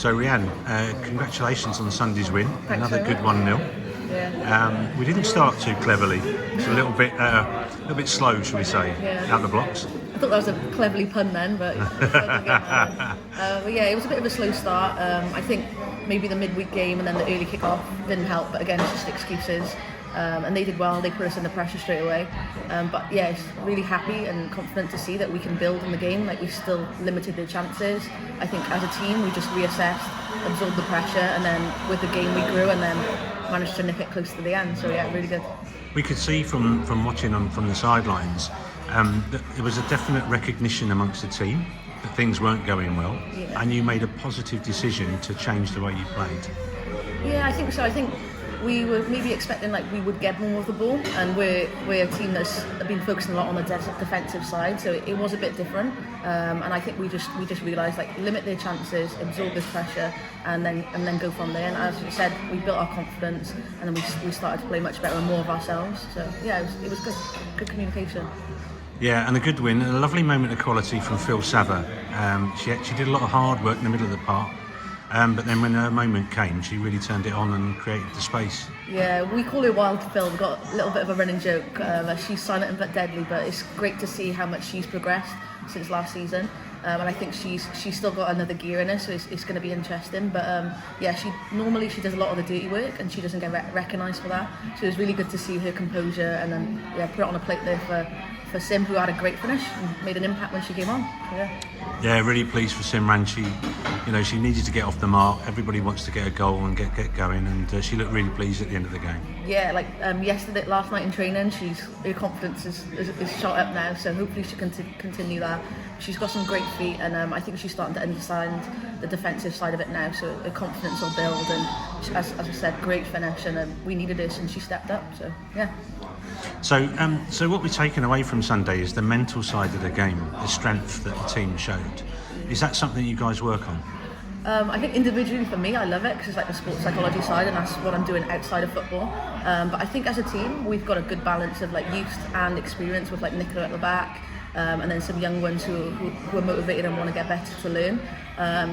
So Rhian, congratulations on Sunday's win. Thanks Another very good much. 1-0. Yeah. We didn't start too cleverly. It's a little bit slow, shall we say, Yeah. out the blocks. I thought that was a cleverly pun then, but but yeah, it was a bit of a slow start. I think maybe the midweek game and then the early kick-off didn't help, but again, it's just excuses. And they did well, they put us under pressure straight away. But yeah, it's really happy and confident to see that we can build in the game. Like, we still limited their chances. I think as a team, we just reassessed, absorbed the pressure, and then with the game we grew and then managed to nick it close to the end. So yeah, really good. We could see from watching from the sidelines that there was a definite recognition amongst the team that things weren't going well, and you made a positive decision to change the way you played. Yeah, I think so. I think we were maybe expecting like we would get more of the ball, and we're a team that's been focusing a lot on the defensive side, so it was a bit different. And I think we just realised, like, limit their chances, absorb this pressure, and then go from there. And as you said, we built our confidence, and then we started to play much better and more of ourselves. So yeah, it was good communication. Yeah, and a good win, a lovely moment of quality from Phil Sava. She did a lot of hard work in the middle of the park. But then when her moment came, she really turned it on and created the space. Yeah, we call her Wild Phil. We've got a little bit of a running joke. She's silent but deadly, but it's great to see how much she's progressed since last season. And I think she's still got another gear in her, so it's going to be interesting. But yeah, she does a lot of the dirty work, and she doesn't get recognised for that. So it was really good to see her composure, and then put it on a plate there for Sim, who had a great finish and made an impact when she came on. So, yeah, really pleased for Simran. She needed to get off the mark. Everybody wants to get a goal and get going, and she looked really pleased at the end of the game. Yeah, like last night in training, her confidence is shot up now. So hopefully she can continue that. She's got some great feet, and I think she's starting to understand the defensive side of it now. So her confidence will build, and as I said, great finish, and we needed this, and she stepped up. So yeah. So what we're taking away from Sunday is the mental side of the game, the strength that the team showed. Is that something you guys work on? I think individually for me, I love it because it's like the sports psychology side, and that's what I'm doing outside of football. But I think as a team, we've got a good balance of like youth and experience with like Nicola at the back, and then some young ones who are motivated and want to get better to learn.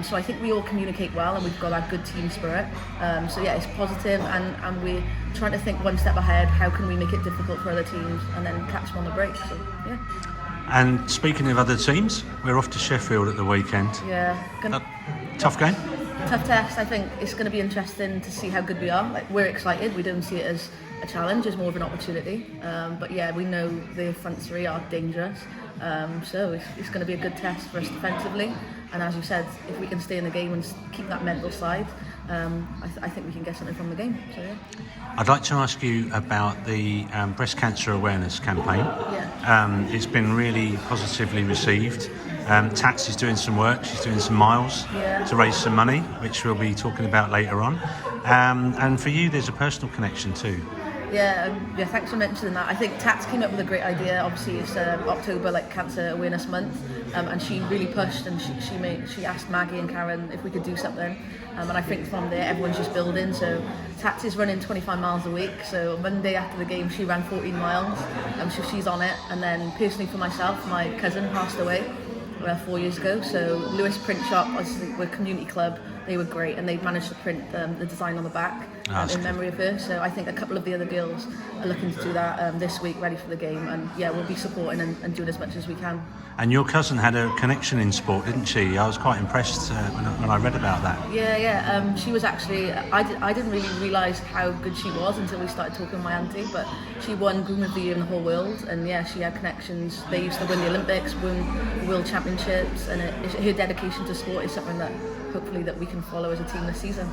So I think we all communicate well, and we've got that good team spirit. So yeah, it's positive, and we're trying to think one step ahead. How can we make it difficult for other teams and then catch them on the break? So yeah. And speaking of other teams, we're off to Sheffield at the weekend. Yeah. Tough game? Tough test. I think it's going to be interesting to see how good we are. Like, we're excited. We don't see it as a challenge, as more of an opportunity. But yeah, we know the front three are dangerous. So it's going to be a good test for us defensively. And as you said, if we can stay in the game and keep that mental side, I think we can get something from the game. So yeah. I'd like to ask you about the breast cancer awareness campaign. Yeah. It's been really positively received. Tats is doing some work. She's doing some miles to raise some money, which we'll be talking about later on. And for you, there's a personal connection too. Yeah, thanks for mentioning that. I think Tats came up with a great idea. Obviously, it's October, like Cancer Awareness Month, and she really pushed, and she asked Maggie and Karen if we could do something. And I think from there, everyone's just building. So Tats is running 25 miles a week. So Monday after the game, she ran 14 miles, so she's on it. And then personally for myself, my cousin passed away 4 years ago. So Lewis Print Shop, obviously we're a community club, they were great, and they managed to print the design on the back in memory of her. So I think a couple of the other girls are looking to do that this week, ready for the game, and yeah, we'll be supporting and doing as much as we can. And your cousin had a connection in sport, didn't she? I was quite impressed when I read about that. Yeah. She was actually, I didn't really realise how good she was until we started talking with my auntie, but she won Groom of the Year in the whole world, and yeah, she had connections. They used to win the Olympics, win World Championships, and her dedication to sport is something that hopefully that we can follow as a team this season.